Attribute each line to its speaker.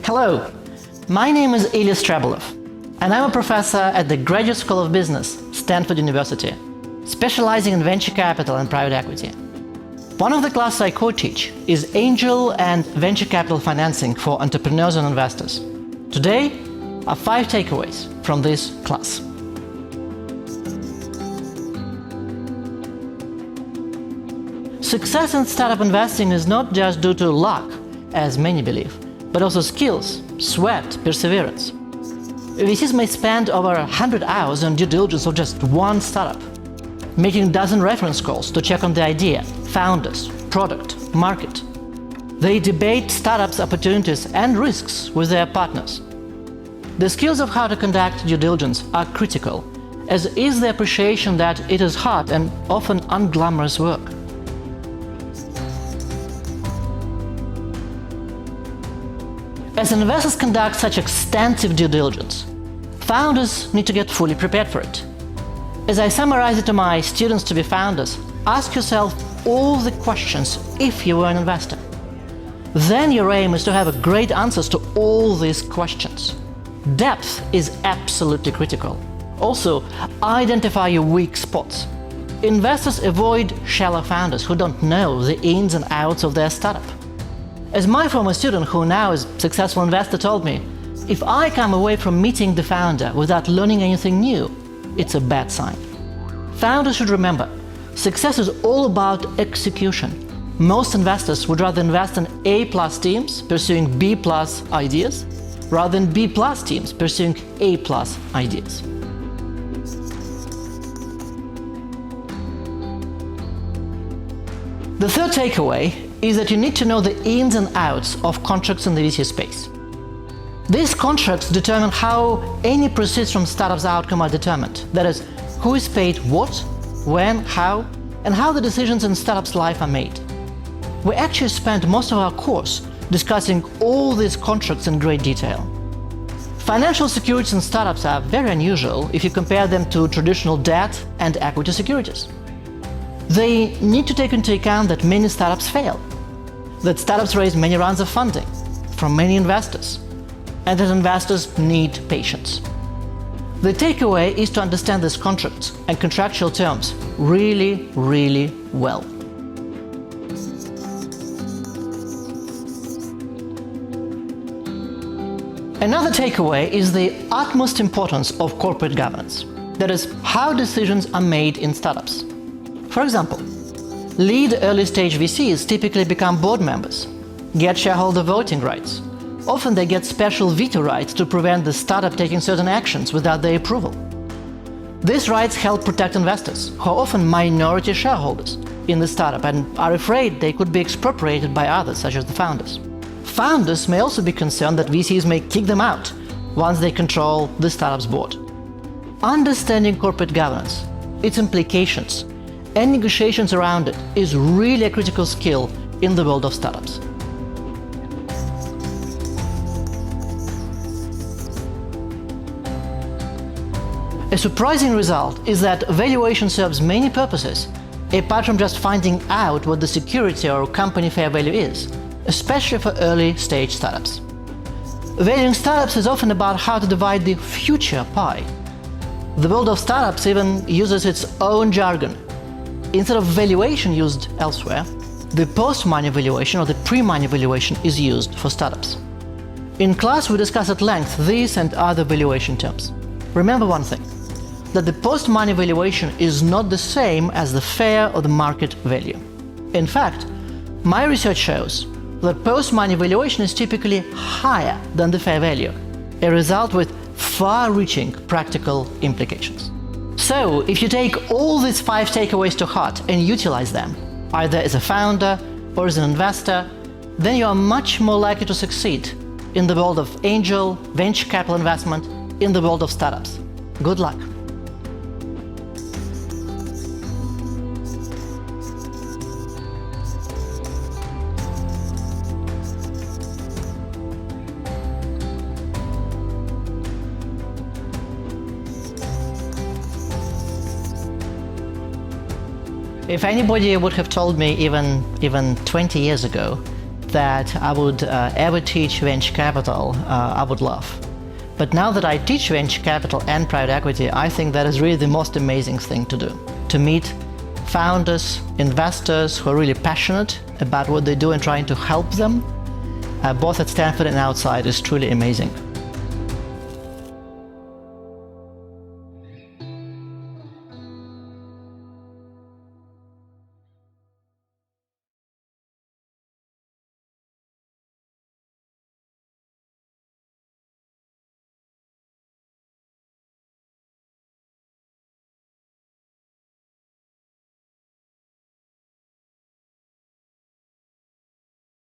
Speaker 1: Hello, my name is Ilya Strebulaev, and I'm a professor at the Graduate School of Business, Stanford University, specializing in venture capital and private equity. One of the classes I co-teach is angel and venture capital financing for entrepreneurs and investors. Today are 5 takeaways from this class. Success in startup investing is not just due to luck, as many believe, but also skills, sweat, perseverance. VCs may spend over 100 hours on due diligence of just one startup, making a dozen reference calls to check on the idea, founders, product, market. They debate startups' opportunities and risks with their partners. The skills of how to conduct due diligence are critical, as is the appreciation that it is hard and often unglamorous work. As investors conduct such extensive due diligence, founders need to get fully prepared for it. As I summarize it to my students to be founders, ask yourself all the questions if you were an investor. Then your aim is to have great answers to all these questions. Depth is absolutely critical. Also, identify your weak spots. Investors avoid shallow founders who don't know the ins and outs of their startup. As my former student, who now is a successful investor, told me, if I come away from meeting the founder without learning anything new, it's a bad sign. Founders should remember, success is all about execution. Most investors would rather invest in A+ teams pursuing B+ ideas rather than B+ teams pursuing A+ ideas. The third takeaway is that you need to know the ins and outs of contracts in the VC space. These contracts determine how any proceeds from startup's outcome are determined. That is, who is paid what, when, how, and how the decisions in startup's life are made. We actually spent most of our course discussing all these contracts in great detail. Financial securities in startups are very unusual if you compare them to traditional debt and equity securities. They need to take into account that many startups fail, that startups raise many rounds of funding from many investors, and that investors need patience. The takeaway is to understand these contracts and contractual terms really, really well. Another takeaway is the utmost importance of corporate governance. That is, how decisions are made in startups. For example, lead early-stage VCs typically become board members, get shareholder voting rights. Often they get special veto rights to prevent the startup taking certain actions without their approval. These rights help protect investors, who are often minority shareholders in the startup and are afraid they could be expropriated by others, such as the founders. Founders may also be concerned that VCs may kick them out once they control the startup's board. Understanding corporate governance, its implications, and negotiations around it is really a critical skill in the world of startups. A surprising result is that valuation serves many purposes, apart from just finding out what the security or company fair value is, especially for early-stage startups. Valuing startups is often about how to divide the future pie. The world of startups even uses its own jargon. Instead of valuation used elsewhere, the post-money valuation or the pre-money valuation is used for startups. In class, we discuss at length these and other valuation terms. Remember one thing, that the post-money valuation is not the same as the fair or the market value. In fact, my research shows that post-money valuation is typically higher than the fair value, a result with far-reaching practical implications. So, if you take all these 5 takeaways to heart and utilize them, either as a founder or as an investor, then you are much more likely to succeed in the world of angel, venture capital investment, in the world of startups. Good luck! If anybody would have told me even 20 years ago that I would ever teach venture capital, I would love. But now that I teach venture capital and private equity, I think that is really the most amazing thing to do. To meet founders, investors who are really passionate about what they do and trying to help them, both at Stanford and outside, is truly amazing.